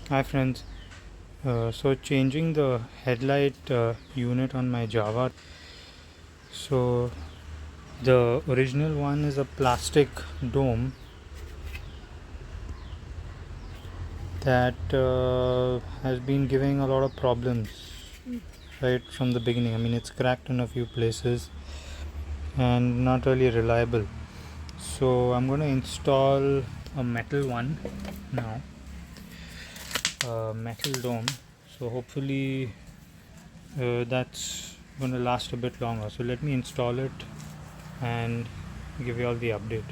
Hi friends, so changing the headlight unit on my Java. So the original one is a plastic dome that has been giving a lot of problems right from the beginning. I mean, it's cracked in a few places and not really reliable. So I'm going to install a metal one now, a metal dome. So hopefully that's going to last a bit longer. So let me install it and give you all the update.